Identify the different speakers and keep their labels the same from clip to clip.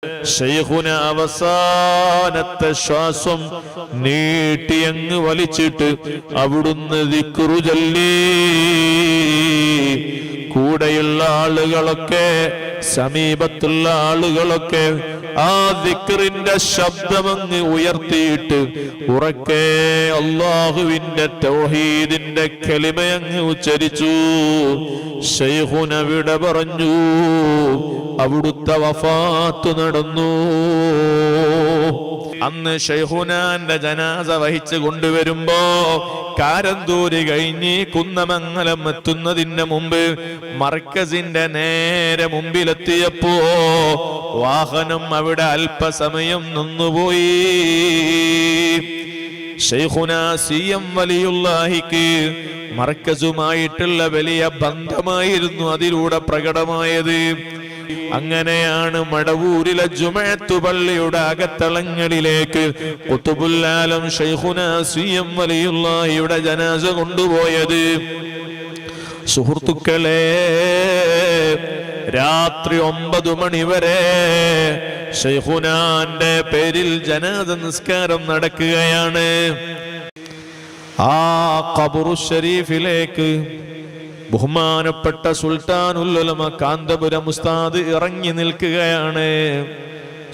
Speaker 1: ശൈഖുന അവസാനത്തെ ശ്വാസം നീട്ടിയങ്ങ് വലിച്ചിട്ട് അവിടുന്ന് ദിക്റ് ചൊല്ലി. കൂടെയുള്ള ആളുകളൊക്കെ, സമീപത്തുള്ള ആളുകളൊക്കെ ആ ദിക്റിന്റെ ശബ്ദമങ്ങ് ഉയർത്തിയിട്ട് ഉറക്കെ അല്ലാഹുവിന്റെ തൗഹീദിന്റെ കലിമയങ്ങ് ഉച്ചരിച്ചു. ശൈഖുന വിട പറഞ്ഞു. അവിടുത്തെ വഫാത്ത് നടന്നു. അന്ന് ശൈഖുനാന്റെ ജനാസ വഹിച്ചു കൊണ്ടുവരുമ്പോ കാരന്തൂര് കഴിഞ്ഞ് കുന്നമംഗലം എത്തുന്നതിന് മുമ്പ് മർക്കസിന്റെ നേരെ മുമ്പിലെത്തിയപ്പോ വാഹനം അവിടെ അല്പസമയം നിന്നുപോയി. ശൈഖുന CM വലിയുള്ളാഹിക്ക് മർക്കസുമായിട്ടുള്ള വലിയ ബന്ധമായിരുന്നു അതിലൂടെ പ്രകടമായത്. അങ്ങനെയാണ് മടവൂരിലെ ജുമഅത്ത് പള്ളിയുടെ അകത്തളങ്ങളിലേക്ക് ഖുതുബുൽ ആലം ശൈഖുന CM വലിയുള്ളാഹിയുടെ ജനാസ കൊണ്ടുപോയത്. സുഹൃത്തുക്കളെ, രാത്രി 9 മണി വരെ ശൈഖുനാന്റെ പേരിൽ ജനാസ നിസ്കാരം നടക്കുകയാണ്. ആ ഖബറു ശരീഫിലേക്ക് ബഹുമാനപ്പെട്ട സുൽത്താനുൽ ഉലമ കാന്തപുരം ഉസ്താദ് ഇറങ്ങി നിൽക്കുകയാണ്.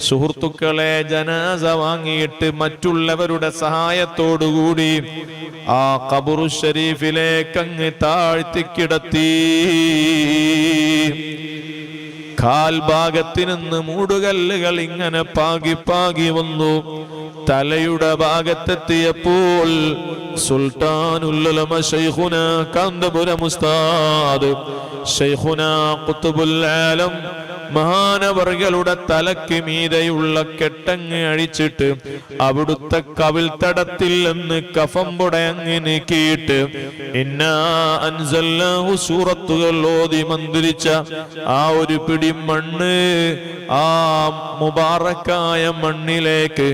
Speaker 1: സുഹൃത്തുക്കളെ, ജനാസ വാങ്ങിയിട്ട് മറ്റുള്ളവരുടെ സഹായത്തോടുകൂടി ആ ഖബറു ശരീഫിലേക്ക് അങ്ങ് താഴ്ത്തിക്കിടത്തി. കാൽഭാഗത്ത് നിന്ന് മൂടുകല്ലുകൾ ഇങ്ങനെ പാകി പാകി വന്നു. തലയുടെ ഭാഗത്തെത്തിയപ്പോൾ സുൽത്താനുൽ ഉലമ ശൈഖുന കാന്തപുരം ഉസ്താദ്, ശൈഖുന ഖുതുബുൽ ആലം മഹാനവർകളുടെ തലക്ക് മീതെയുള്ള കെട്ടങ്ങ് അഴിച്ചിട്ട് അവിടുത്തെ കവിൾത്തടത്തിൽ നിന്ന് കഫംപുടയങ്ങ് നീക്കിയിട്ട് ഇന്നാ അൻസൽനാഹു സൂറത്തുകൾ ഓതി മന്ത്രിച്ച ആ ഒരു പിടി മണ്ണ് ആ മുബാറക്കായ മണ്ണിലേക്ക്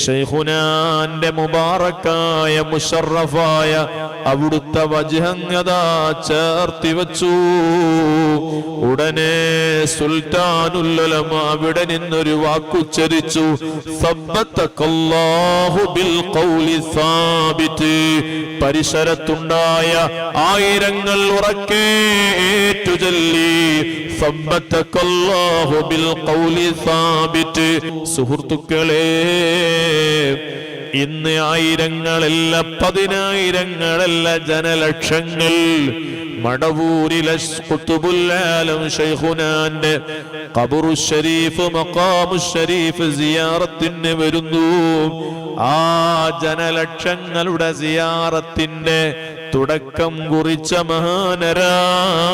Speaker 1: ശൈഖുനാന്റെ മുബാറക്കായ മുശറഫായ അവിടുത്തെ വജ്ഹങ്ങദാ ചേർത്തി വച്ചു. ഉടനെ സുൽത്താനുൽ ഉലമ അവിടെ നിന്നൊരു വാക്കുച്ചരിച്ചു, സബ്ബതകല്ലാഹു ബിൽ ഖൗലി സാബിത്. പരിസരത്തുണ്ടായ ആയിരങ്ങൾ ഉറക്കെ ഏറ്റുചൊല്ലി, സബ്ബതകല്ലാഹു ബിൽ ഖൗലി സാബിത്. സുഹൃത്തുക്കളെ, ഇന്ന് ആയിരങ്ങളല്ല, പതിനായിരങ്ങളല്ല, ജനലക്ഷങ്ങൾ മടവൂരിലെ ഖുതുബുൽ ആലം ശൈഖുനാന്റെ ഖബറു ശരീഫ് മഖാമു ശരീഫ് സിയാറത്തിന് വരുന്നു. ആ ജനലക്ഷങ്ങളുടെ സിയാറത്തിന്റെ തുടക്കം കുറിച്ച മഹാനരാണ്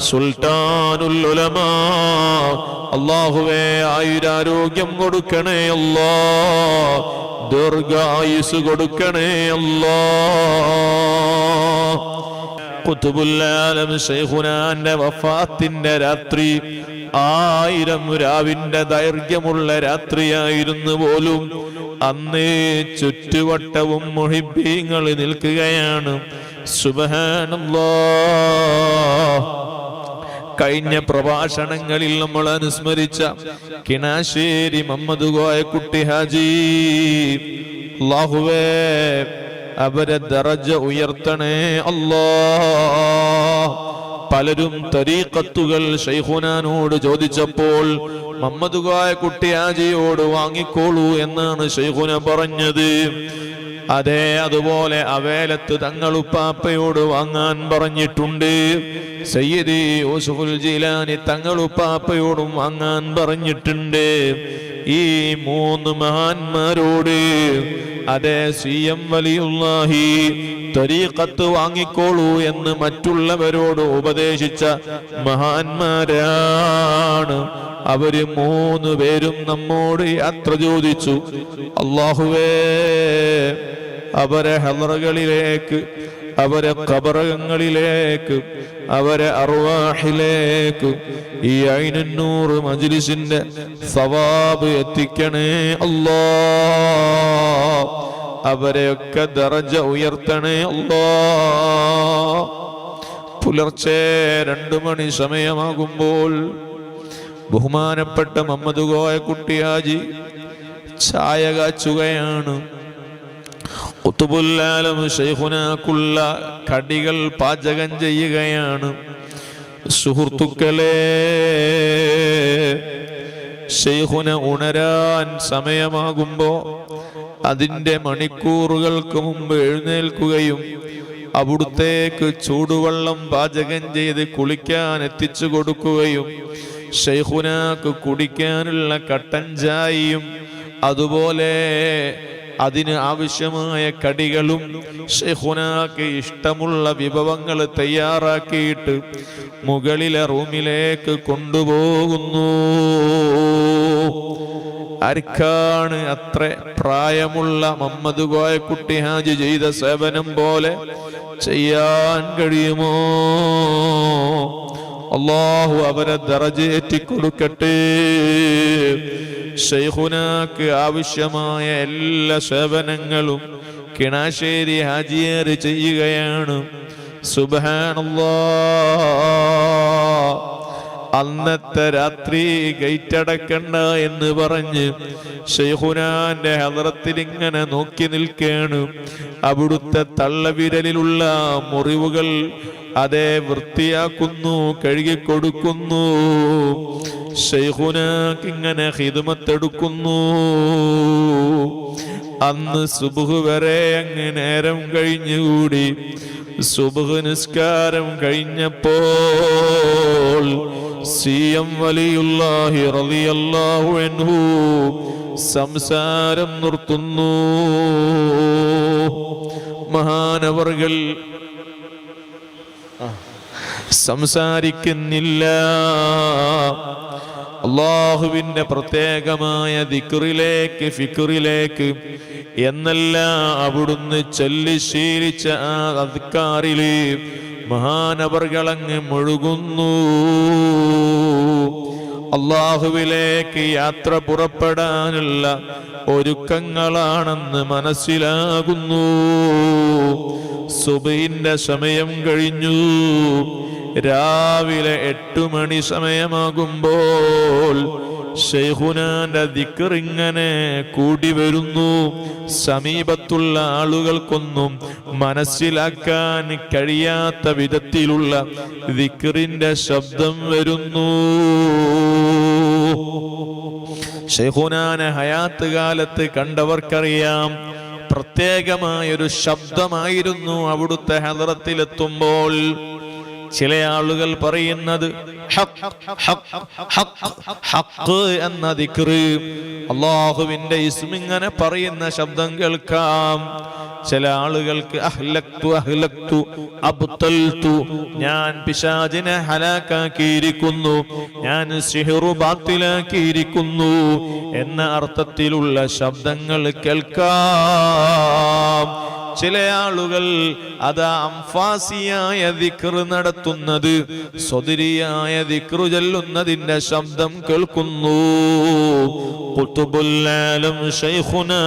Speaker 1: സുൽത്താനുൽ ഉലമ. അല്ലാഹുവേ, ആയുരാരോഗ്യം കൊടുക്കണേ അല്ലാ, ദീർഘായുസ് കൊടുക്കണേ അല്ലാ. ഖുതുബുൽ ആലം ശൈഖുനാന്റെ വഫാത്തിന്റെ രാത്രി 1000 രാവിന്റെ ദൈർഘ്യമുള്ള രാത്രിയായിരുന്നു പോലും. അന്ന് ചുറ്റുവട്ടവും മുഹിബ്ബീങ്ങൾ നിൽക്കുകയാണ്. സുബ്ഹാനല്ലാഹ്. കഴിഞ്ഞ പ്രഭാഷണങ്ങളിൽ നമ്മൾ അനുസ്മരിച്ച കിണാശ്ശേരി മുഹമ്മദ് കോയക്കുട്ടി ഹാജി, അല്ലാഹുവേ അവരെ ദറജ ഉയർത്തണേ അല്ലാഹ്. പലരും തരീഖത്തുകൾ ശൈഖുനാനോട് ചോദിച്ചപ്പോൾ മുഹമ്മദ് കോയക്കുട്ടി ഹാജിയോട് വാങ്ങിക്കോളൂ എന്നാണ് ശൈഖുന പറഞ്ഞത്. അതെ, അതുപോലെ അവേലത്ത് തങ്ങളുപ്പാപ്പയോട് വാങ്ങാൻ പറഞ്ഞിട്ടുണ്ട്. സയ്യിദി യൂസുഫുൽ ജീലാനി തങ്ങളുപ്പാപ്പയോടും വാങ്ങാൻ പറഞ്ഞിട്ടുണ്ട്. ഈ 3 മഹാന്മാരോട് അതെ CM വലിയുള്ളാഹി തരീഖത്ത് വാങ്ങിക്കോളൂ എന്ന് മറ്റുള്ളവരോട് ഉപദേശിച്ച മഹാന്മാരാണ്. അവര് 3 പേരും നമ്മോട് യാത്ര ചോദിച്ചു. അല്ലാഹുവേ, അവരെ ഹളറകളിലേക്ക്, അവരെ ഖബറകളിലേക്ക്, അവരെ അർവാഹിലേക്ക് ഈ ഐനുന്നൂർ മജ്ലിസിന്റെ സവാബ് എത്തിക്കണേ അല്ലാഹ്. അവരെയൊക്കെ ദറജ ഉയർത്തണേ അല്ലാഹ്. പുലർച്ചെ 2 മണി സമയമാകുമ്പോൾ ബഹുമാനപ്പെട്ട മുഹമ്മദ് കോയ കുട്ടി ഹാജി ചായ കാച്ചുകയാണ്. ഖുതുബുൽ ആലം ശൈഖുനാക്കുള്ള കടികൾ പാചകം ചെയ്യുകയാണ്. സുഹൃത്തുക്കളെ, ശൈഖുന ഉണരാൻ സമയമാകുമ്പോ അതിൻ്റെ മണിക്കൂറുകൾക്ക് മുമ്പ് എഴുന്നേൽക്കുകയും അവിടുത്തേക്ക് ചൂടുവെള്ളം പാചകം ചെയ്ത് കുളിക്കാൻ എത്തിച്ചു കൊടുക്കുകയും ശൈഖുനാക്ക് കുടിക്കാനുള്ള കട്ടൻ ചായയും അതുപോലെ അതിന് ആവശ്യമായ കടികളും ശൈഖുനാക്ക് ഇഷ്ടമുള്ള വിഭവങ്ങൾ തയ്യാറാക്കിയിട്ട് മുകളിലെ റൂമിലേക്ക് കൊണ്ടുപോകുന്നു. ആർക്കാണ് അത്ര പ്രായമുള്ള മുഹമ്മദ് കോയ കുട്ടി ഹാജി ചെയ്ത സേവനം പോലെ ചെയ്യാൻ കഴിയുമോ? അല്ലാഹു അവരെ ദറജയേറ്റി കൊടുക്കട്ടെ. ശൈഖുനാക്ക് ആവശ്യമായ എല്ലാ സേവനങ്ങളും കിണാശ്ശേരി ഹാജിയാർ ചെയ്യുകയാണ്. സുബ്ഹാനല്ലാഹ്. അന്നത്തെ രാത്രി ഗേറ്റ് അടക്കണ്ട എന്ന് പറഞ്ഞ് ശൈഖുനാന്റെ ഹദ്റത്തിൽ ഇങ്ങനെ നോക്കി നിൽക്കുകയാണ്. അവിടുത്തെ തള്ളവിരലിലുള്ള മുറിവുകൾ അതേ വൃത്തിയാക്കുന്നു, കഴുകിക്കൊടുക്കുന്നു. ശൈഖുനാക്ക് ഇങ്ങനെ ഖിദ്മത്തെടുക്കുന്നു. അന്ന് സുബ്ഹ് വരെ അങ്ങ് നേരം കഴിഞ്ഞുകൂടി. സുബ്ഹ് നിസ്കാരം കഴിഞ്ഞപ്പോൾ സിഎം വലിയുല്ലാഹി റളിയല്ലാഹു അൻഹു സംസാരം നിർത്തുന്നു. മഹാനവർകൾ സംസാരിക്കുന്നില്ല. അല്ലാഹുവിന്റെ പ്രത്യേകമായ ദിക്റിലേക്ക്, ഫിക്റിലേക്ക് എന്നല്ല അവിടുന്ന് ചൊല്ലി ശീലിച്ച ആ അദ്കാറില് മഹാനവർകളങ്ങ് മുഴുകുന്നു. അല്ലാഹുവിലേക്ക് യാത്ര പുറപ്പെടാനുള്ള ഒരുക്കങ്ങളാണെന്ന് മനസ്സിലാകുന്നു. സുബഹിന്റെ സമയം കഴിഞ്ഞു. രാവിലെ 8 മണി സമയമാകുമ്പോൾ ശൈഖുനാന്റെ ദിക്ർ ഇങ്ങനെ കൂടി വരുന്നു. സമീപത്തുള്ള ആളുകൾക്കൊന്നും മനസ്സിലാക്കാൻ കഴിയാത്ത വിധത്തിലുള്ള ദിക്റിന്റെ ശബ്ദം വരുന്നു. ശൈഖുനാനെ ഹയാത്ത് കാലത്ത് കണ്ടവർക്കറിയാം, പ്രത്യേകമായൊരു ശബ്ദമായിരുന്നു അവിടുത്തെ ഹദ്റത്തിലെത്തുമ്പോൾ. ചില ആളുകൾ പറയുന്നത് ഹഖ് എന്ന ദിക്ർ, അല്ലാഹുവിന്റെ ഇസ്മിങ്ങനെ പറയുന്ന ശബ്ദം കേൾക്കാം. ചില ആളുകൾക്ക് അഹ്ലക്തു അബ്തൽതു, ഞാൻ പിശാചിനെ ഹലാക്കാക്കിയിരിക്കുന്നു, ഞാൻ സിഹ്റു ബാത്തിലാക്കിയിരിക്കുന്നു എന്ന അർത്ഥത്തിലുള്ള ശബ്ദങ്ങൾ കേൾക്കാം. ചില ആളുകൾ അതാ അംഫാസിയായ ദിക്ർ നടത്തുന്നത്, സ്വദരിയായ ദിക്ർ ചൊല്ലുന്നതിന്റെ ശബ്ദം കേൾക്കുന്നു. ഖുതുബുൽ ആലം ശൈഖുനാ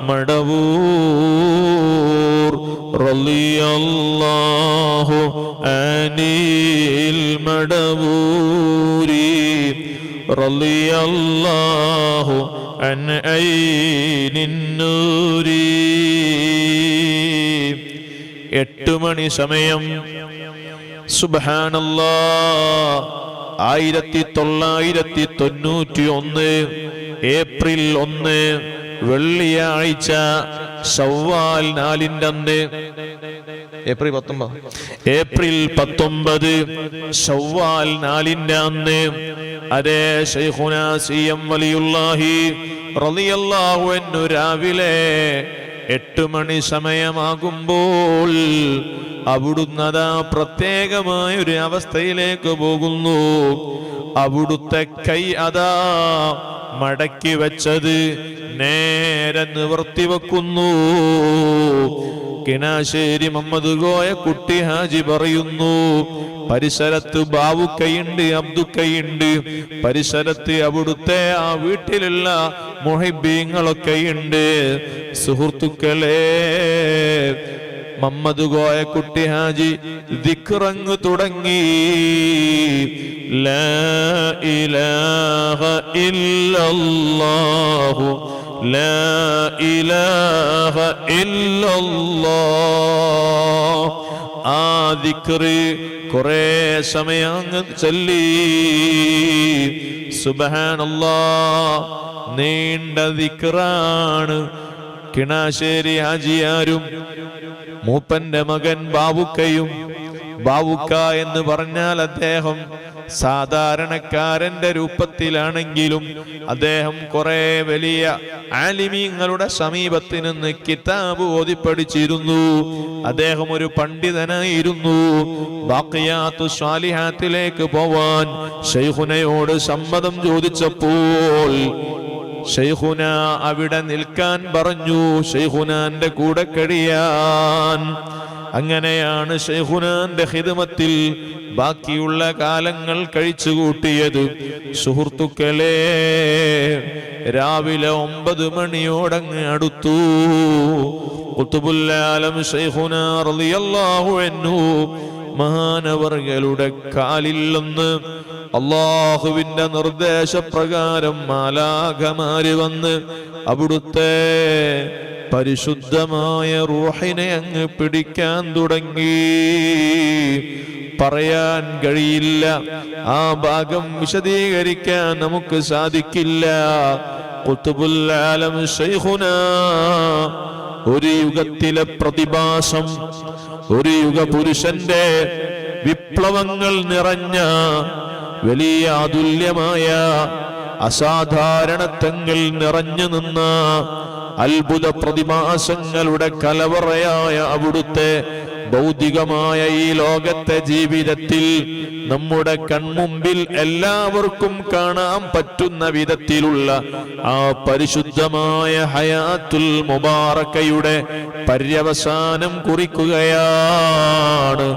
Speaker 1: മടവൂർ റളിയല്ലാഹു അനിൽ മടവൂരി റളിയല്ലാഹു അൻ ഐനിന്നൂരി. 8 മണി സമയം. സുബ്ഹാനല്ലാഹ്. 1991 ഏപ്രിൽ 1 വെള്ളിയാഴ്ച ശവ്വാൽ 4-ന്റെ അന്ന്, ഏപ്രിൽ 19 ശവ്വാൽ 4-ന്റെ അന്ന് അതേ ശൈഖുനാ സിഎം വലിയുല്ലാഹി റളിയല്ലാഹു അൻഹു രാവിലെ 8 മണി സമയമാകുമ്പോൾ അവിടുന്ന് അതാ പ്രത്യേകമായ ഒരു അവസ്ഥയിലേക്ക് പോകുന്നു. അവിടുത്തെ കൈ അതാ മടക്കി വെച്ചത് നേരെ നിവർത്തി വെക്കുന്നു. കിണാശ്ശേരി മുഹമ്മദ് കോയ കുട്ടി ഹാജി പറയുന്നു, പരിസരത്ത് ബാവുക്കയുണ്ട്, അബ്ദുക്കയുണ്ട്, പരിസരത്ത് അവിടുത്തെ ആ വീട്ടിലുള്ള മുഹിബ്ബീങ്ങളൊക്കെയുണ്ട്. സുഹൃത്തുക്കളെ, മുഹമ്മദ് കോയ കുട്ടി ഹാജി ദിക്റങ്ങ് തുടങ്ങി. ലാ ഇലാഹ ഇല്ലല്ലാഹു ലാ ഇലാഹ ഇല്ലല്ലാഹ്. ആ ദിക്റ് കുറേ സമയം അങ്ങ് ചൊല്ലി. സുബ്ഹാനല്ലാഹ്, നീണ്ട ദിക്റാണ്. കിണാശ്ശേരി ഹാജിയാരും മൂപ്പന്റെ മകൻ ബാവുക്കയും, ബാവുക്ക എന്ന് പറഞ്ഞാൽ അദ്ദേഹം സാധാരണക്കാരന്റെ രൂപത്തിലാണെങ്കിലും അദ്ദേഹം കുറെ വലിയ ആലിമീങ്ങളുടെ സമീപത്ത് നിന്ന് കിതാബ് ഓതി പഠിച്ചിരുന്നു. അദ്ദേഹം ഒരു പണ്ഡിതനായിരുന്നു. ബാഖിയാത്തു സ്വാലിഹാത്തിലേക്ക് പോവാൻ ശൈഖുനയോട് സമ്മതം ചോദിച്ചപ്പോൾ ശൈഖുന അവിടെ നിൽക്കാൻ പറഞ്ഞു, ശൈഖുനാന്റെ കൂടെ കഴിയാൻ. അങ്ങനെയാണ് ശൈഖുനാന്റെ ഖിദ്മത്തിൽ ബാക്കിയുള്ള കാലങ്ങൾ കഴിച്ചുകൂട്ടിയത്. സുഹൃത്തുക്കളെ, രാവിലെ 9 മണിയോടങ്ങ് അടുത്തു. ഖുത്ബുൽ ആലം ശൈഖുനാ റളിയല്ലാഹു അൻഹു മഹാനവർകളുടെ കാലിൽ നിന്ന് അള്ളാഹുവിന്റെ നിർദ്ദേശപ്രകാരം മാലാഖമാര് വന്ന് അവിടുത്തെ പരിശുദ്ധമായ റൂഹിനെ അങ്ങ് പിടിക്കാൻ തുടങ്ങി. പറയാൻ കഴിയില്ല, ആ ഭാഗം വിശദീകരിക്കാൻ നമുക്ക് സാധിക്കില്ല. ഖുത്ബുൽ ആലം ശൈഖുനാ ഒരു യുഗത്തിലെ പ്രതിഭാസം, ഒരു യുഗപുരുഷന്റെ വിപ്ലവങ്ങൾ നിറഞ്ഞ വലിയ അതുല്യമായ അസാധാരണത്വങ്ങൾ നിറഞ്ഞു നിന്ന അത്ഭുത പ്രതിഭാസങ്ങളുടെ കലവറയായ അവിടുത്തെ ഭൗതികമായ ഈ ലോകത്തെ ജീവിതത്തിൽ നമ്മുടെ കൺമുമ്പിൽ എല്ലാവർക്കും കാണാൻ പറ്റുന്ന വിധത്തിലുള്ള ആ പരിശുദ്ധമായ ഹയാത്തുൽ മുബാറക്കയുടെ പര്യവസാനം കുറിക്കുകയാണ്.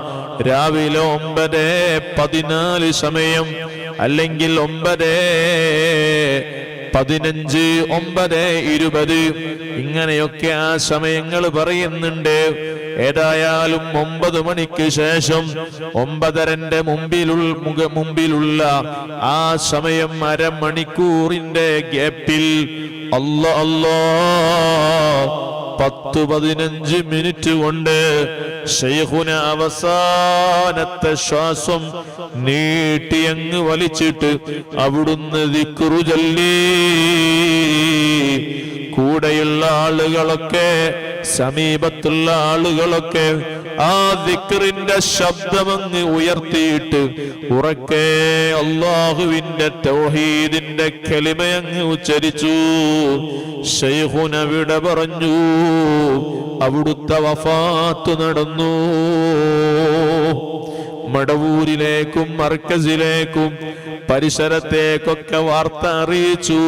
Speaker 1: രാവിലെ 9:14 സമയം, അല്ലെങ്കിൽ 9:15, 9:20 ഇങ്ങനെയൊക്കെ ആ സമയങ്ങൾ പറയുന്നുണ്ട്. ഏതായാലും 9 മണിക്ക് ശേഷം 9:30 മുമ്പിലുള്ള ആ സമയം, അരമണിക്കൂറിന്റെ ഗ്യാപ്പിൽ അല്ലാഹ് 10-15 മിനിറ്റ് കൊണ്ട് ശൈഖുന അവസാനത്തെ ശ്വാസം നീട്ടി അങ്ങ് വലിച്ചിട്ട് അവിടുന്ന് ദിക്റ് ചൊല്ലി. കൂടെയുള്ള ആളുകളൊക്കെ, സമീപത്തുള്ള ആളുകളൊക്കെ ആ ദിക്റിന്റെ ശബ്ദമങ്ങ് ഉയർത്തിയിട്ട് ഉറക്കെ അല്ലാഹുവിന്റെ തൗഹീദിന്റെ കലിമയങ്ങ് ഉച്ചരിച്ചു. ശൈഖുന വിട പറഞ്ഞു. അവിടുത്തെ വഫാത്ത് നടന്നു. മടവൂരിലേക്കും മർക്കസിലേക്കും പരിസരത്തേക്കൊക്കെ വാർത്ത അറിയിച്ചു.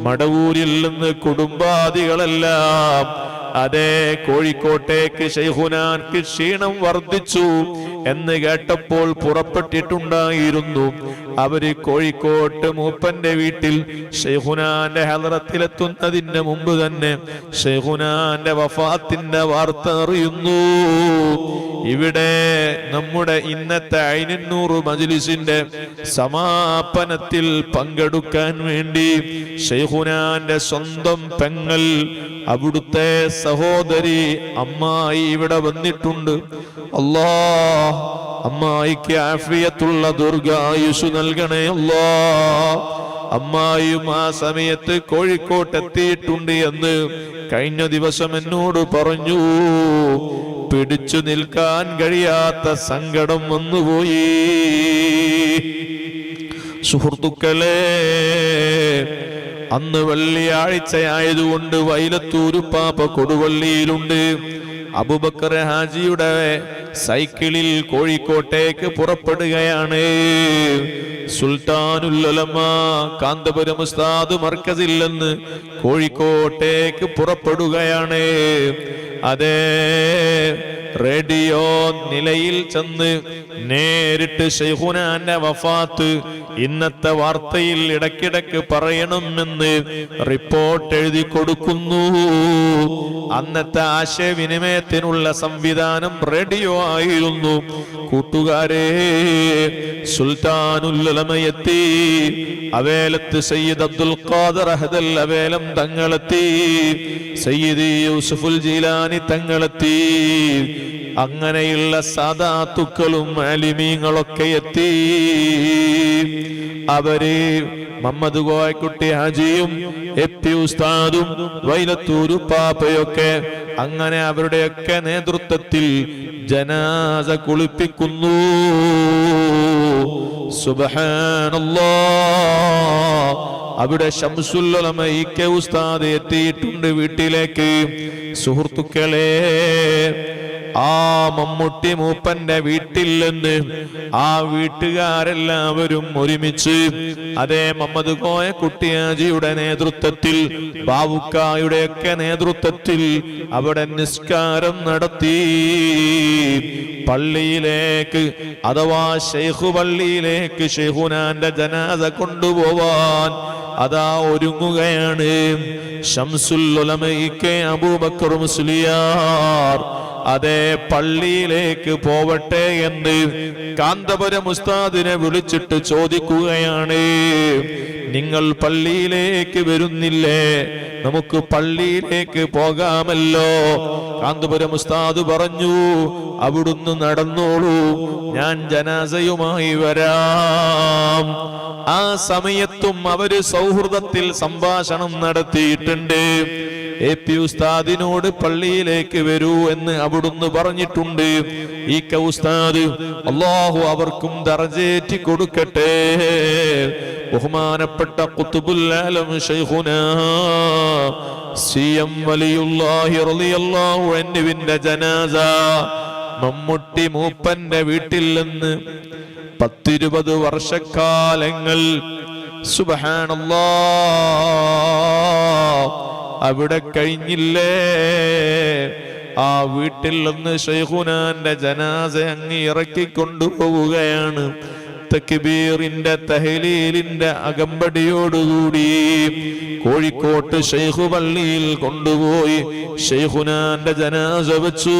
Speaker 1: മടവൂരിൽ നിന്ന് കുടുംബാദികളെല്ലാം അതേ കോഴിക്കോട്ടേക്ക് ശൈഖുനാക്ക് ക്ഷീണം വർദ്ധിച്ചു എന്ന് കേട്ടപ്പോൾ പുറപ്പെട്ടിട്ടുണ്ടായിരുന്നു. അവര് കോഴിക്കോട്ട് മൂപ്പന്റെ വീട്ടിൽ ശൈഖുനാന്റെ ഹളറത്തിലെത്തുന്നതിന് മുമ്പ് തന്നെ ശൈഖുനാന്റെ വഫാത്തിന്റെ വാർത്ത അറിയുന്നു. ഇവിടെ നമ്മുടെ ഇന്നത്തെ ഐനുന്നൂറ് മജ്ലിസിന്റെ സമാപനത്തിൽ പങ്കെടുക്കാൻ വേണ്ടി ശൈഖുനാന്റെ സ്വന്തം പെങ്ങൾ, അവിടുത്തെ സഹോദരി അമ്മായി ഇവിടെ വന്നിട്ടുണ്ട്. അല്ലാഹ് അമ്മായിക്ക് ആഫിയത്തുള്ള ദീർഘായുസ്സ് നൽകണേ അല്ലാഹ്. അമ്മായിയും ആ സമയത്ത് കോഴിക്കോട്ട് എത്തിയിട്ടുണ്ട് എന്ന് കഴിഞ്ഞ ദിവസം എന്നോട് പറഞ്ഞു. പിടിച്ചു നിൽക്കാൻ കഴിയാത്ത സങ്കടം വന്നുപോയി. സുഹൃത്തുക്കളെ, അന്ന് വെള്ളിയാഴ്ചയായതുകൊണ്ട് വൈലത്തൂര് പാപ്പ കൊടുവള്ളിയിലുണ്ട്. അബൂബക്കർ ഹാജിയുടെ സൈക്കിളിൽ കോഴിക്കോട്ടേക്ക് പുറപ്പെടുകയാണ്. സുൽത്താനുൽ ഉലമ കാന്തപുരം ഉസ്താദ് മർക്കസിൽ നിന്ന് കോഴിക്കോട്ടേക്ക് പുറപ്പെടുകയാണ്. അതേ റേഡിയോ നിലയിൽ ചെന്ന് നേരിട്ട് ശൈഖുനാന്റെ വഫാത്ത് ഇന്നത്തെ വാർത്തയിൽ ഇടയ്ക്കിടയ്ക്ക് പറയണമെന്ന് റിപ്പോർട്ട് എഴുതി കൊടുക്കുന്നു. അന്നത്തെ ആശയവിനിമയത്തിനുള്ള സംവിധാനം റേഡിയോ ആയിരുന്നു. കൂട്ടുകാരെ, സുൽത്താനുൽ ഉലമ എത്തി. അവേലത്ത് സയ്യിദ് അബ്ദുൽ ഖാദിർ അഹദൽ അവേലം തങ്ങളെത്തി. സയ്യിദ് യൂസുഫുൽ ജീലാനി തങ്ങളെത്തി. അങ്ങനെയുള്ള സാദാത്തുക്കളും ആലിമീങ്ങളൊക്കെ എത്തി. അവര് മുഹമ്മദ് കോയക്കുട്ടി ഹാജിയും എപ്പി ഉസ്താദും വൈലത്തൂരു പാപ്പയൊക്കെ അങ്ങനെ അവരുടെയൊക്കെ നേതൃത്വത്തിൽ ജനാസ കുളിപ്പിക്കുന്നു. സുബ്ഹാനല്ലാഹ്. അവിടെ ശംസുൽ ഉലമ ഇ.കെ. ഉസ്താദ് എത്തിയിട്ടുണ്ട് വീട്ടിലേക്ക്. സുഹൃത്തുക്കളെ, ആ മമ്മൂട്ടി മൂപ്പന്റെ വീട്ടിൽ നിന്ന് ആ വീട്ടുകാരെല്ലാവരും ഒരുമിച്ച് അതേ മുഹമ്മദ് കോയ കുട്ടിയാജിയുടെ നേതൃത്വത്തിൽ ബാവുക്കായുടെയൊക്കെ നേതൃത്വത്തിൽ അവിടെ നിസ്കാരം നടത്തി. പള്ളിയിലേക്ക് അഥവാ ശൈഖ് പള്ളിയിലേക്ക് ശൈഖുനാന്റെ ജനാസ കൊണ്ടുപോവാൻ അതാ ഒരുങ്ങുകയാണ്. ശംസുൽ ഉലമ ഇ.കെ. അബൂബക്കർ മുസ്ലിയാർ അതേ പള്ളിയിലേക്ക് പോവട്ടെ എന്ന് കാന്തപുരം ഉസ്താദിനെ വിളിച്ചിട്ട് ചോദിക്കുകയാണ്. നിങ്ങൾ പള്ളിയിലേക്ക് വരുന്നില്ലേ? നമുക്ക് പള്ളിയിലേക്ക് പോകാമല്ലോ. കാന്തപുരം ഉസ്താദ് പറഞ്ഞു, അവിടുന്ന് നടന്നോളൂ, ഞാൻ ജനാസയുമായി വരാം. ആ സമയത്തും അവര് സൗഹൃദത്തിൽ സംഭാഷണം നടത്തിയിട്ടുണ്ട്. എ.പി. ഉസ്താദിനോട് പള്ളിയിലേക്ക് വരൂ എന്ന് അവിടുന്ന് പറഞ്ഞിട്ടുണ്ട്. ഇ.കെ. ഉസ്താദ് അല്ലാഹു അവർക്കും ദർജേറ്റി കൊടുക്കട്ടെ. ബഹുമാനപ്പെട്ട ഖുത്ബുൽ ആലം ശൈഖുനാ സി.എം. വലിയുല്ലാഹി റളിയല്ലാഹു അൻഹുവിന്റെ ജനാസ മമ്മൂട്ടി മൂപ്പന്റെ വീട്ടിൽ നിന്ന് 10-20 വർഷക്കാലങ്ങൾ സുബ്ഹാനല്ലാഹ് അവിടെ കഴിഞ്ഞില്ലേ. ആ വീട്ടിൽ നിന്ന് ശൈഖുനാന്റെ ജനാസ അങ്ങ് ഇറക്കിക്കൊണ്ടുപോവുകയാണ്. തക്ബീറിന്റെ തഹ്ലീലിന്റെ അകമ്പടിയോടുകൂടി കോഴിക്കോട്ട് ശൈഖ് പള്ളിയിൽ കൊണ്ടുപോയി ശൈഖുനാന്റെ ജനാസ വെച്ചു.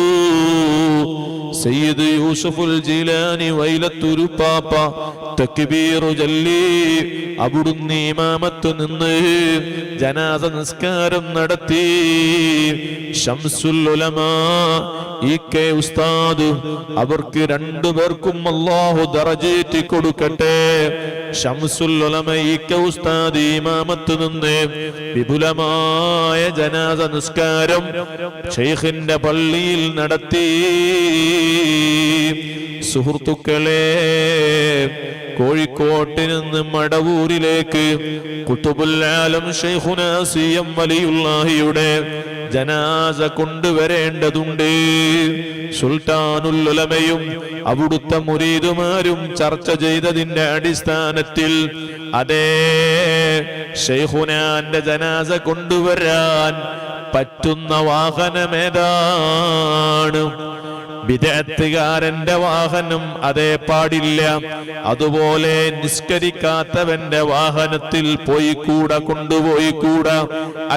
Speaker 1: സയ്യിദ് യൂസുഫുൽ ജീലാനി വൈലത്തൂരു പാപ്പ തക്ബീറു ചൊല്ലി അവിടുന്ന് ഇമാമത്ത് നിന്ന് ജനാസ നിസ്കാരം നടത്തി. ശംസുൽ ഉലമ ഇ.കെ. ഉസ്താദ് അവർക്ക് രണ്ടുപേർക്കും അല്ലാഹു ദർജേറ്റി കൊടുക്കട്ടെ. ശംസുൽ ഉലമ ഇ.കെ. ഉസ്താദ് ഇമാമത്ത് നിന്ന് വിപുലമായ ജനാസ നിസ്കാരം ശൈഖിന്റെ പള്ളിയിൽ നടത്തി. സുഹൃത്തുക്കളെ, കോഴിക്കോട്ട് നിന്ന് മടവൂരിലേക്ക് ഖുത്ബുൽ ആലം ശൈഖുനാ സി.എം. വലിയുല്ലാഹിയുടെ ജനാസ കൊണ്ടുവരേണ്ടതുണ്ട്. സുൽത്താനുൽ ഉലമയും അവിടുത്തെ മുരീദുമാരും ചർച്ച ചെയ്തതിന്റെ അടിസ്ഥാനത്തിൽ അതേ ശൈഖുനാന്റെ ജനാസ കൊണ്ടുവരാൻ പറ്റുന്ന വാഹനമേതാണ്? ബിദഅത്തുകാരന്റെ വാഹനം അതേ പാടില്ല. അതുപോലെ നിസ്കരിക്കാത്തവന്റെ വാഹനത്തിൽ പോയിക്കൂടാ, കൊണ്ടുപോയിക്കൂടാ.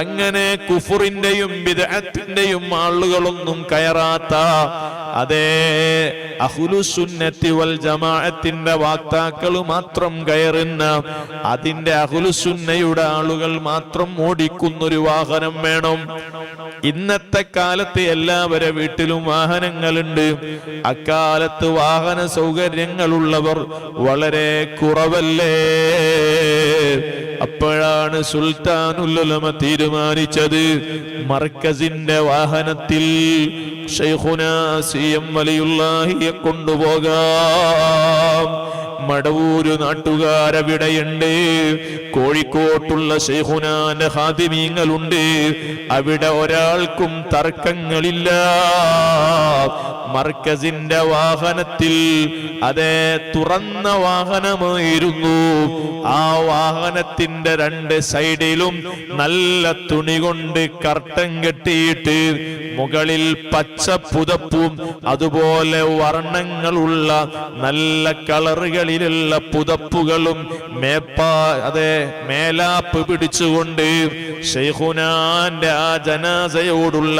Speaker 1: അങ്ങനെ കുഫറിന്റെയും ബിദഅത്തിന്റെയും ആളുകളൊന്നും കയറാത്ത അതേ അഹ്ലുസുന്നത്തി വൽ ജമാഅത്തിന്റെ വാക്താക്കൾ മാത്രം കയറുന്ന അതിന്റെ അഹ്ലുസുന്നയുടെ ആളുകൾ മാത്രം ഓടിക്കുന്നൊരു വാഹനം വേണം. ഇന്നത്തെ കാലത്ത് എല്ലാവരുടെ വീട്ടിലും വാഹനങ്ങളുണ്ട്. അക്കാലത്ത് വാഹന സൗകര്യങ്ങളുള്ളവർ വളരെ കുറവല്ലേ. അപ്പോഴാണ് സുൽത്താനുൽ ഉലമ തീരുമാനിച്ചത് മർക്കസിന്റെ വാഹനത്തിൽ ശൈഖുനാ സി.എം. വലിയുല്ലാഹിയെ കൊണ്ടുപോകാം. മടവൂര് നാട്ടുകാരവിടെയുണ്ട്. കോഴിക്കോട്ടുള്ള ശൈഖുനാന്റെ ഖാദിമീങ്ങളുണ്ട്. അവിടെ ഒരാൾക്കും തർക്കങ്ങളില്ല. മർക്കസിന്റെ വാഹനത്തിൽ അതേ തുറന്ന വാഹനമായിരുന്നു. ആ വാഹനത്തിന്റെ രണ്ട് സൈഡിലും നല്ല തുണി കൊണ്ട് കർട്ടൻ കെട്ടിയിട്ട് മുകളിൽ പച്ച പുതപ്പും അതുപോലെ വർണ്ണങ്ങളുള്ള നല്ല കളറുകളിലുള്ള പുതപ്പുകളും മേലാപ്പ് പിടിച്ചുകൊണ്ട് ശൈഖുനാന്റെ ആ ജനാസയോടുള്ള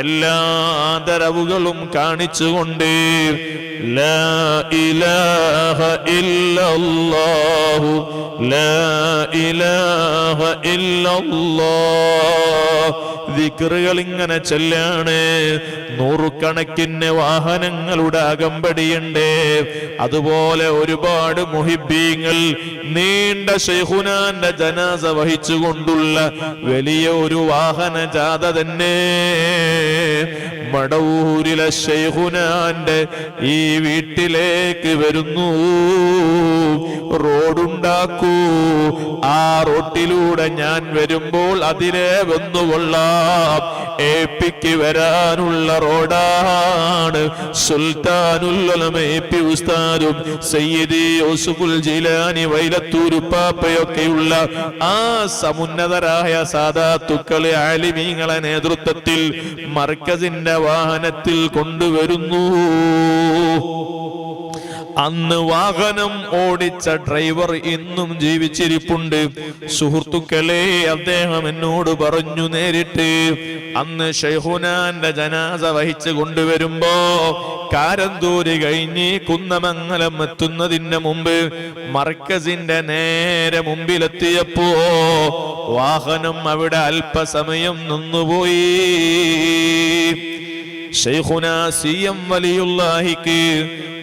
Speaker 1: എല്ലാ ആദരവുകളും കാണിച്ചുകൊണ്ട് ലാ ഇലാഹ ഇല്ലല്ലാഹു ലാ ഇലാഹ ഇല്ലല്ലാഹ് ദിക്റുകൾ ഇങ്ങനെ ചൊല്ലാണ്. നൂറുകണക്കിന് വാഹനങ്ങളുടെ അകമ്പടിയുണ്ട്. അതുപോലെ ഒരുപാട് മുഹിബ്ബീങ്ങൾ നീണ്ട ശൈഖുനാന്റെ ജനാസ വഹിച്ചുകൊണ്ടുള്ള വലിയ ഒരു വാഹന ജാഥ തന്നെ മടവൂരിലെ ശൈഖുനാന്റെ ഈ വീട്ടിലേക്ക് വരുന്നു. റോഡുണ്ടാക്കൂ. ആ റോട്ടിലൂടെ ഞാൻ വരുമ്പോൾ അതിലെ വന്നുകൊള്ളാം. ഏപ്പിക്ക് വരാനുള്ള റോഡാണ്. സുൽത്താനുൽ ഉലമ എപി ഉസ്താദും സയ്യിദി യൂസുഫുൽ ജിലാനി വൈലത്തൂർ പാപ്പയൊക്കെയുള്ള ആ സമുന്നതരായ സാദാത്തുക്കളെ ആലിമീങ്ങളെ നേതൃത്വത്തിൽ മർക്കസിന്റെ വാഹനത്തിൽ കൊണ്ടുവരുന്നു. അന്ന് വാഹനം ഓടിച്ച ഡ്രൈവർ ഇന്നും ജീവിച്ചിരിപ്പുണ്ട്. സുഹൃത്തുക്കളെ, അദ്ദേഹം എന്നോട് പറഞ്ഞു നേരിട്ട്, അന്ന് ശൈഖുനാന്റെ ജനാസ വഹിച്ചു കൊണ്ടുവരുമ്പോ കാരന്തൂര് കഴിഞ്ഞ് കുന്നമംഗലം എത്തുന്നതിന് മുമ്പ് മർക്കസിന്റെ നേരെ മുമ്പിലെത്തിയപ്പോ വാഹനം അവിടെ അല്പസമയം നിന്നുപോയി. ശൈഖുനാ സി.എം. വലിയുല്ലാഹിക്ക്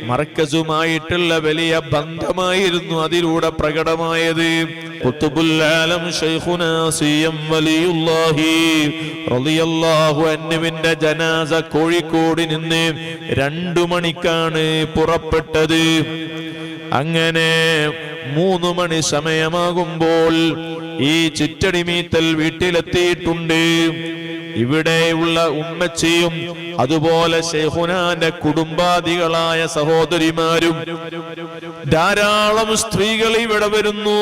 Speaker 1: മർക്കസുമായിട്ടുള്ള വലിയ ബന്ധമായിരുന്നു അതിലൂടെ പ്രകടമായത്. ഖുതുബുൽ ആലം ശൈഖുനാ സി.എം. വലിയുല്ലാഹി റളിയല്ലാഹു അൻഹുവിന്റെ ജനാസ കോഴിക്കോട് നിന്ന് 2 മണിക്കാണ് പുറപ്പെട്ടത്. അങ്ങനെ 3 മണി സമയമാകുമ്പോൾ ഈ ചിറ്റടിമീത്തൽ വീട്ടിലെത്തിയിട്ടുണ്ട്. ഇവിടെയുള്ള ഉമ്മച്ചിയും അതുപോലെ ശൈഖുനാന്റെ കുടുംബാദികളായ സഹോദരിമാരും ധാരാളം സ്ത്രീകൾ ഇവിടെ വരുന്നു.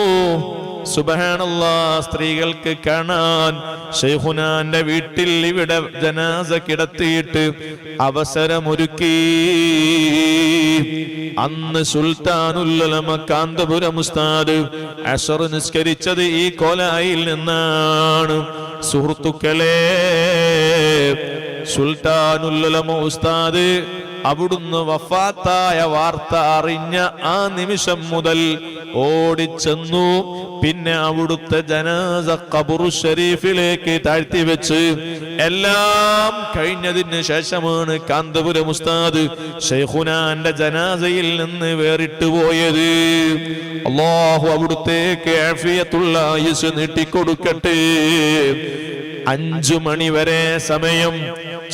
Speaker 1: സുബ്ഹാനല്ലാഹ്, സ്ത്രീകൾക്ക് കാണാൻ ശൈഖുനാന്റെ വീട്ടിൽ ഇവിടെ ജനാസ കിടത്തിയിട്ട് അവസരമൊരുക്കി. അന്ന് സുൽത്താനുൽ ഉലമ കാന്തപുരം ഉസ്താദ് അസ്ർ നിസ്കരിച്ചത് ഈ കോലായിൽ നിന്നാണ്. സുഹൃത്തുക്കളെ, സുൽത്താനുൽ ഉലമ ഉസ്താദ് അവിടുന്ന് വഫാത്തായ വാർത്ത അറിഞ്ഞ ആ നിമിഷം മുതൽ ഓടിച്ചെന്നു. പിന്നെ അവിടുത്തെ ജനാസ ഖബറു ഷരീഫിലേക്ക് താഴ്ത്തി വെച്ച് എല്ലാം കഴിഞ്ഞതിന് ശേഷമാണ് കാന്തപുരം ഉസ്താദ് ശൈഖുനാന്റെ ജനാസയിൽ നിന്ന് വേറിട്ട് പോയത്. അല്ലാഹു അവിടുത്തേക്ക് ആഫിയത്തുള്ള ആയുസ് നീട്ടിക്കൊടുക്കട്ടെ. 5 മണി വരെ സമയം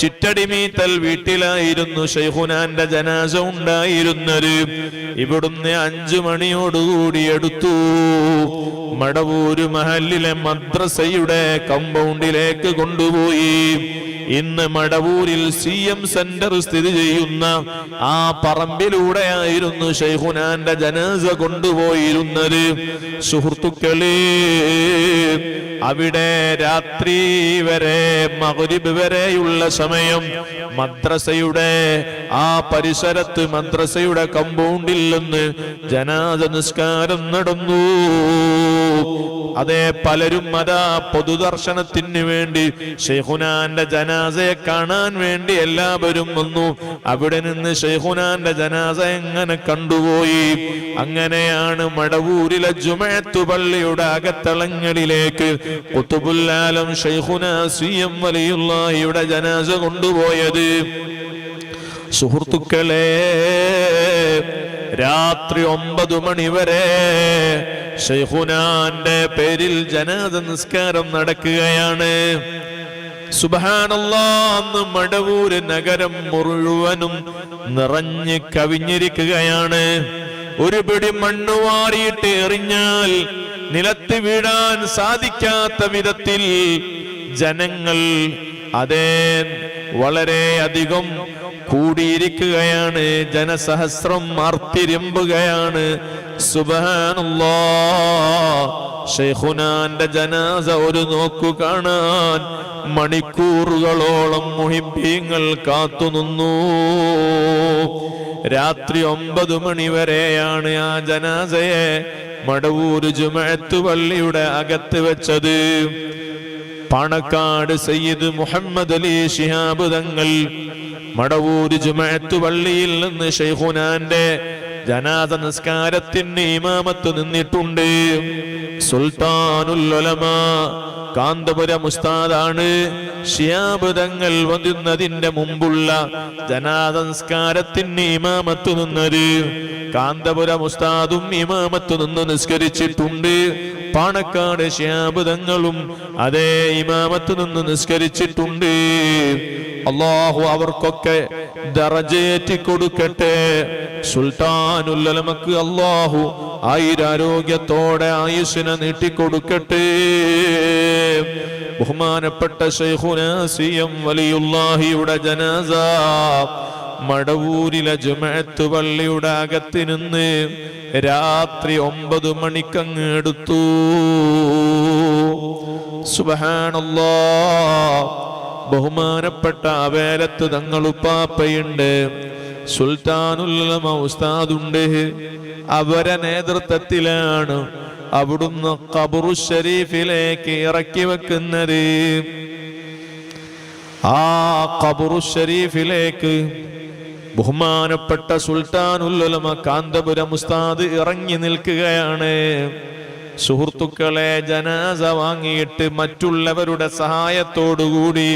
Speaker 1: ചിറ്റടിമീത്തൽ വീട്ടിലായിരുന്നു ശൈഖുനാന്റെ ജനാസ ഉണ്ടായിരുന്നത്. ഇവിടുന്ന് 5 മണിയോടുകൂടി എടുത്തു മടവൂര് മഹല്ലിലെ മദ്രസയുടെ കമ്പൗണ്ടിലേക്ക് കൊണ്ടുപോയി. ഇന്ന് മടവൂരിൽ സി.എം. സെന്റർ സ്ഥിതി ചെയ്യുന്ന ആ പറമ്പിലൂടെയായിരുന്നു ശൈഖുനാന്റെ ജനാസ കൊണ്ടുപോയിരുന്നത്. സുഹൃത്തുക്കളെ, അവിടെ രാത്രി വരെ മഗ്രിബ് വരെയുള്ള സമയം മദ്രസയുടെ ആ പരിസരത്ത് മദ്രസയുടെ കമ്പൗണ്ടിൽ നിന്ന് ജനാസ നിസ്കാരം നടന്നു. അതേ, പലരും അതാ പൊതുദർശനത്തിന് വേണ്ടി ശൈഖുനാന്റെ ജനാസയെ കാണാൻ വേണ്ടി എല്ലാവരും വന്നു. അവിടെ നിന്ന് ശൈഖുനാന്റെ ജനാസ എങ്ങനെ കണ്ടുപോയി. അങ്ങനെയാണ് മടവൂരിലെ ജുമഅത്ത് പള്ളിയുടെ അകത്തളങ്ങളിലേക്ക് ഖുതുബുൽ ആലം ശൈഖുനാ സി.എം. വലിയുല്ലാഹിയുടെ ജനാസ കൊണ്ടുപോയത്. സുഹൃത്തുക്കളെ, രാത്രി 9 മണി വരെ ശൈഖുനാന്റെ പേരിൽ ജനാസ നിസ്കാരം നടക്കുകയാണ്. സുബ്ഹാനല്ലാഹ്, അന്ന് മടവൂര് നഗരം മുഴുവനും നിറഞ്ഞ് കവിഞ്ഞിരിക്കുകയാണ്. ഒരു പിടി മണ്ണ് വാരിയിട്ട് എറിഞ്ഞാൽ നിലത്ത് വീഴാൻ സാധിക്കാത്ത വിധത്തിൽ ജനങ്ങൾ അതേ വളരെ അധികം കൂടിയിരിക്കുകയാണ്. ജനസഹസ്രം ആർത്തിരമ്പുകയാണ്. സുബ്ഹാനല്ലാഹ്, ശൈഖുനാന്റെ ജനാസ ഒരു നോക്കു കാണാൻ മണിക്കൂറുകളോളം മുഹിബ്ബീങ്ങൾ കാത്തുനിന്നു. രാത്രി 9 മണി വരെയാണ് ആ ജനാസയെ മടവൂർ ജുമഅത്ത് പള്ളിയുടെ അകത്ത് വെച്ചത്. പാണക്കാട് സയ്യിദ് മുഹമ്മദ് അലി ശിഹാബ് തങ്ങൾ മടവൂർ ജുമഅത്ത് പള്ളിയിൽ നിന്ന് ശൈഖുനാന്റെ ജനാസ നിസ്കാരത്തിന് ഇമാമത്ത് നിന്നിട്ടുണ്ട്. സുൽത്താനുൽ ഉലമാ കാന്തപുരം ഉസ്താദാണ് ശിഹാബ് തങ്ങൾ വന്നതിന്റെ മുമ്പുള്ള ജനാസ നിസ്കാരത്തിന് ഇമാമത്ത് നിന്നത്. കാന്തപുരം ഉസ്താദും ഇമാമത്ത് നിന്ന് നിസ്കരിച്ചിട്ടുണ്ട്. പാണക്കാട് ശിഹാബ് തങ്ങളും അതേ ഇമാമത്ത് നിന്ന് നിസ്കരിച്ചിട്ടുണ്ട്. അല്ലാഹു അവർക്കൊക്കെ ദറജയേറ്റി കൊടുക്കട്ടെ. സുൽത്താനുൽ ഉലമക്ക് അല്ലാഹു ആയുരാരോഗ്യത്തോടെ ആയുസ്സിനെ നീട്ടിക്കൊടുക്കട്ടെ. ബഹുമാനപ്പെട്ട ശൈഖുനാ സിഎം വലിയുല്ലാഹിയുടെ ജനാസ മടവൂരിലെ ജുമഅത്ത് പള്ളിയുടെ അകത്ത് നിന്ന് രാത്രി 9 മണിക്കങ്ങ് എടുത്തു. സുബ്ഹാനല്ലാഹ്, ബഹുമാനപ്പെട്ട അവേലത്ത് തങ്ങളുപ്പാപ്പയുണ്ട്, സുൽത്താനുൽ ഉലമ ഉസ്താദുണ്ട്. അവരെ നേതൃത്വത്തിലാണ് അവിടുന്ന് ഖബറു ശരീഫിലേക്ക് ഇറക്കി വെക്കുന്നത്. ആ ഖബറു ശരീഫിലേക്ക് ബഹുമാനപ്പെട്ട സുൽത്താനുൽ ഉലമ കാന്തപുരം ഉസ്താദ് ഇറങ്ങി നിൽക്കുകയാണ്. സുഹൃത്തുക്കളെ, ജനാസ വാങ്ങിയിട്ട് മറ്റുള്ളവരുടെ സഹായത്തോടുകൂടി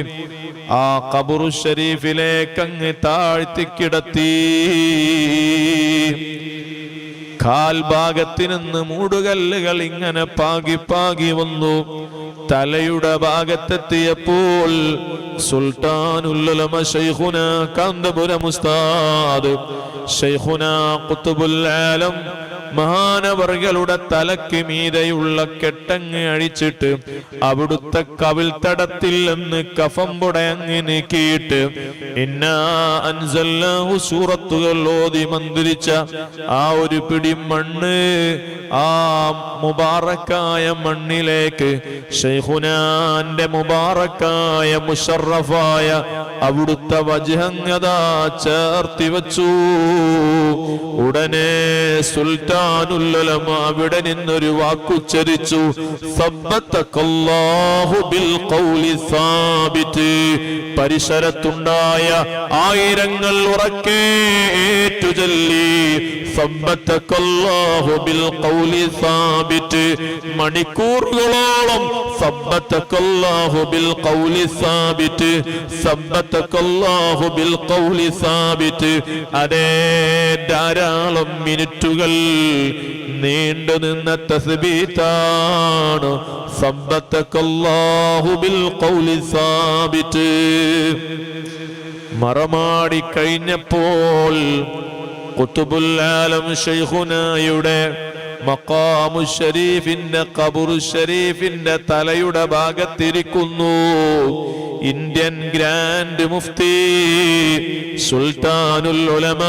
Speaker 1: ആ ഖബറു ശരീഫിലേക്ക് അങ്ങ് താഴ്ത്തിക്കിടത്തി. കാൽഭാഗത്ത് നിന്ന് മൂടുകല്ലുകൾ ഇങ്ങനെ പാകി പാകി വന്നു. തലയുടെ ഭാഗത്തെത്തിയപ്പോൾ സുൽത്താനുൽ ഉലമ ശൈഖുനാ കാന്തപുരം ഉസ്താദ് ശൈഖുനാ ഖുത്ബുൽ ആലം മഹാനവർകളുടെ തലക്ക് മീതെയുള്ള കെട്ടങ്ങ് അഴിച്ചിട്ട് അവിടുത്തെ കവിൾത്തടത്തിൽ നിന്ന് കഫംപുട അങ്ങ് നീക്കിയിട്ട് ഇന്നാ അൻസൽനാഹു സൂറത്തുകൾ ഓതി മന്ത്രിച്ച ആ ഒരു പിടി മണ്ണ് ആ മുബാറക്കായ മണ്ണിലേക്ക് ശൈഖുനാന്റെ മുബാറക്കായ മുശറഫായ അവിടുത്തെ വജ്ഹങ്ങദാ ചേർത്തി വച്ചു. ഉടനെ സുൽത്താനുൽ ഉലമ അവിടെ നിന്നൊരു വാക്കുച്ചരിച്ചു, സബ്ബതകല്ലാഹു ബിൽ ഖൗലി സാബിത്. പരിസരത്തുണ്ടായ ആയിരങ്ങൾ ഉറക്കെ ഏറ്റുചൊല്ലി, സബ്ബതകല്ലാഹു ബിൽ ഖൗലി സാബിത്. മണിക്കൂറുകളോളം സബ്ബതകല്ലാഹു ബിൽ ഖൗലി സാബിത്, സബ്ബതകല്ലാഹു ബിൽ ഖൗലി സാബിത്. അതേ ധാരാളം മിനിറ്റുകൾ നീണ്ടുനിന്ന തസ്ബീതാണ് സബ്ബതകല്ലാഹു ബിൽ ഖൗലി സാബിത്. മറമാടി കഴിഞ്ഞപ്പോൾ ഖുത്ബുൽ ആലം ശൈഖുനായുടെ മഖാമു ശരീഫിന്റെ ഖബറു ശരീഫിന്റെ തലയുടെ ഭാഗത്തിരിക്കുന്നു ഇന്ത്യൻ ഗ്രാൻഡ് മുഫ്തി സുൽത്താനുൽ ഉലമ.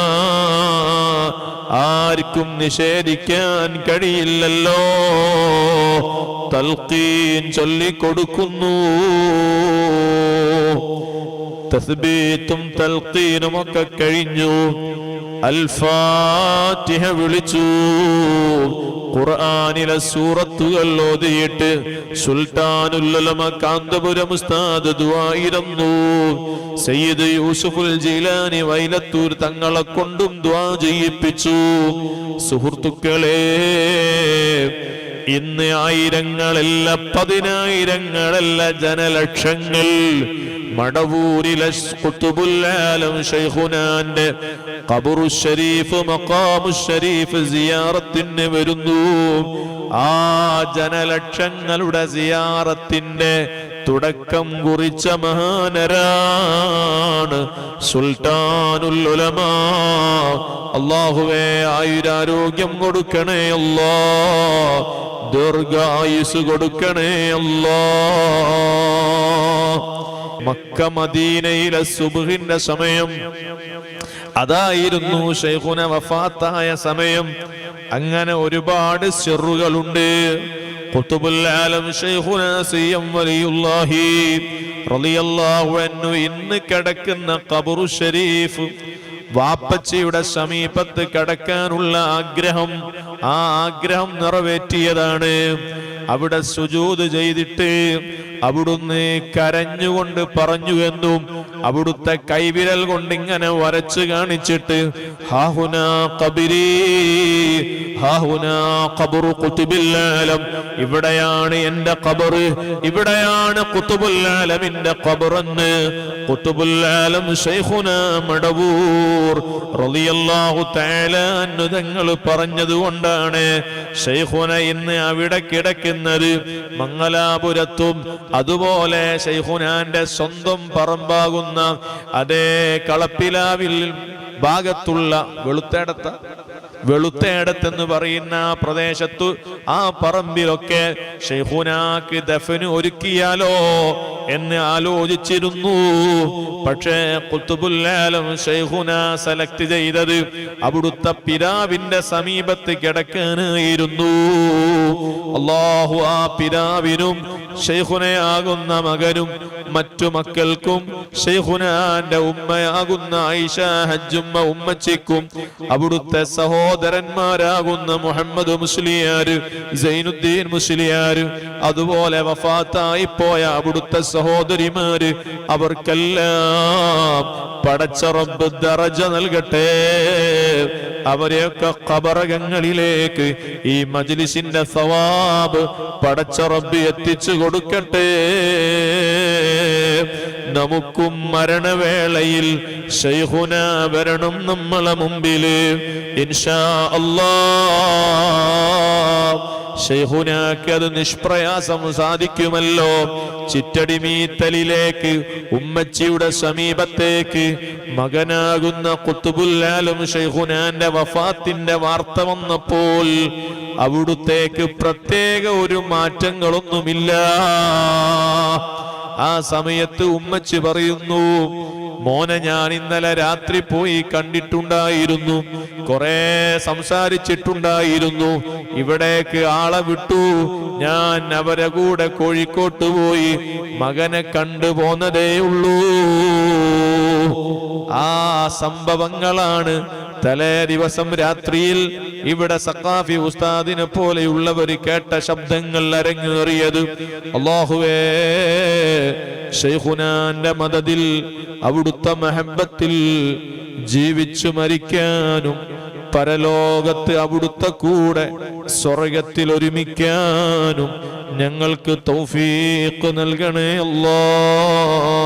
Speaker 1: ആർക്കും നിഷേധിക്കാൻ കഴിയില്ലല്ലോ. തൽഖീൻ ചൊല്ലിക്കൊടുക്കുന്നു. തസ്ബീത്തും തൽഖീനും ഒക്കെ കഴിഞ്ഞു. അൽ-ഫാത്തിഹ വിളിച്ചു. ഖുർആനിലെ സൂറത്തുകൾ ഓതിയിട്ട് സുൽത്താനുൽ ഉലമ കാന്തപുരം ഉസ്താദ് ദുആയിരുന്നു. സയ്യിദ് യൂസുഫുൽ ജീലാനി വൈലത്തൂർ തങ്ങളെ കൊണ്ടും ദുആ ചെയ്യിപ്പിച്ചു. സുഹൃത്തുക്കളെ, ഇന്ന് ആയിരങ്ങളല്ല, പതിനായിരങ്ങളല്ല, ജനലക്ഷങ്ങൾ മടവൂരിലെ ഖുത്ബുൽ ആലം ശൈഖുനാന്റെ ഖബറു ശരീഫ് മഖാമു ശരീഫ് സിയാറത്തിന് വരുന്നു. ആ ജനലക്ഷങ്ങളുടെ സിയാറത്തിന്റെ തുടക്കം കുറിച്ച മഹാനരാണ് സുൽത്താനുൽ ഉലമാ. അല്ലാഹുവേ ആയുരാരോഗ്യം കൊടുക്കണേ അല്ലാ, ദീർഘായുസ് കൊടുക്കണേ അല്ലാ. മക്ക മദീനയിലെ സുബ്ഹിന്റെ സമയം അതായിരുന്നു ശൈഖുന വഫാത്തായ സമയം. അങ്ങനെ ഒരുപാട് സിറുകളുണ്ട്. ഖുതുബുൽ ആലം ശൈഖുന സിയം വലിയുല്ലാഹി റളിയല്ലാഹു അൻഹു ഇന്ന് കിടക്കുന്ന ഖബറു ശരീഫ്, വാപ്പച്ചിയുടെ സമീപത്ത് കിടക്കാനുള്ള ആഗ്രഹം, ആ ആഗ്രഹം നിറവേറ്റിയതാണ്. അവിടെ സുജൂദ് ചെയ്തിട്ട് അവിടുന്ന് കരഞ്ഞുകൊണ്ട് പറഞ്ഞു എന്നും അവിടുത്തെ കൈവിരൽ കൊണ്ട് ഇങ്ങനെ വരച്ചു കാണിച്ചിട്ട് ഹാഹുനാ ഖബരി ഹാഹുനാ ഖബറു ഖുതുബിൽ ആലം, ഇവിടെയാണ് എന്റെ ഖബർ, ഇവിടെയാണ് ഖുതുബുൽ ആലമിന്റെ ഖബറെന്ന് ഖുതുബുൽ ആലം ശൈഖുനാ മടവൂർ റളിയല്ലാഹു തആല അൻഹു തങ്ങൾ പറഞ്ഞതുകൊണ്ടാണ് ശൈഖുന ഇന്ന് അവിടെ കിടക്കുന്നത്. മംഗലാപുരത്തും അതുപോലെ ശൈഖുനാന്റെ സ്വന്തം പറമ്പാകുന്ന അതേ കളപ്പിലാവിൽ ഭാഗത്തുള്ള വെളുത്തേടത്തെന്ന് പറയുന്ന പ്രദേശത്തു ആ പറമ്പിലൊക്കെ ശൈഖുനാക്ക് ദഫന് ഒരുക്കിയാലോ എന്ന് ആലോചിച്ചിരുന്നു. പക്ഷേ ഖുതുബുൽ ആലം ശൈഖുന സെലക്ട് ചെയ്തത് അവിടുത്തെ പിതാവിന്റെ സമീപത്ത് കിടക്കാനായിരുന്നു. അല്ലാഹു ആ പിതാവിനും ശൈഖുനയാകുന്ന മകനും മറ്റു മക്കൾക്കും ശൈഖുനാന്റെ ഉമ്മയാകുന്ന ആയിഷ ഹജ്ജുമ്മ ഉമ്മച്ചിക്കും അവിടുത്തെ സഹോദരന്മാരാകുന്ന മുഹമ്മദ് മുസ്ലിയാർ, സൈനുദ്ദീൻ മുസ്ലിയാർ, അതുപോലെ വഫാത്തായി പോയ അവിടുത്തെ സഹോദരിമാര്, അവർക്കെല്ലാം പടച്ച റബ്ബ് ദറജ നൽകട്ടെ. അവരെയൊക്കെ ഖബറകങ്ങളിലേക്ക് ഈ മജ്ലിസിന്റെ സവാബ് പടച്ച റബ്ബ് എത്തിച്ചു കൊടുക്കട്ടെ. നമുക്കും മരണവേളയിൽ ശൈഖുന വരണം നമ്മളെ മുമ്പില് ഇൻഷാ അല്ലാഹ്. ശൈഖുനാക്ക് അത് നിഷ്പ്രയാസം സാധിക്കുമല്ലോ. ചിറ്റടിമീത്തലിലേക്ക് ഉമ്മച്ചിയുടെ സമീപത്തേക്ക് മകനാകുന്ന ഖുതുബുൽ ആലം ശൈഖുനാന്റെ വഫാത്തിന്റെ വാർത്ത വന്നപ്പോൾ അവിടുത്തേക്ക് പ്രത്യേക ഒരു മാറ്റങ്ങളൊന്നുമില്ല. ആ സമയത്ത് ഉമ്മച്ചി പറയുന്നു, മോനെ ഞാൻ ഇന്നലെ രാത്രി പോയി കണ്ടിട്ടുണ്ടായിരുന്നു, കുറെ സംസാരിച്ചിട്ടുണ്ടായിരുന്നു. ഇവിടേക്ക് ആളെ വിട്ടു, ഞാൻ അവരെ കൂടെ കോഴിക്കോട്ട് പോയി മകനെ കണ്ടുപോന്നതേ ഉള്ളൂ. ആ സംഭവങ്ങളാണ് തലേ ദിവസം രാത്രിയിൽ ഇവിടെ സഖാഫി ഉസ്താദിനെ പോലെയുള്ളവർ കേട്ട ശബ്ദങ്ങൾ അരങ്ങേറിയത്. അല്ലാഹുവേ, ശൈഖുനാന്റെ മദദിൽ അവിടുത്തെ മഹബത്തിൽ ജീവിച്ചു മരിക്കാനും പരലോകത്ത് അവിടുത്തെ കൂടെ സ്വർഗത്തിൽ ഒരുമിക്കാനും ഞങ്ങൾക്ക് തൗഫീഖ് നൽകണേ അല്ലാഹ്.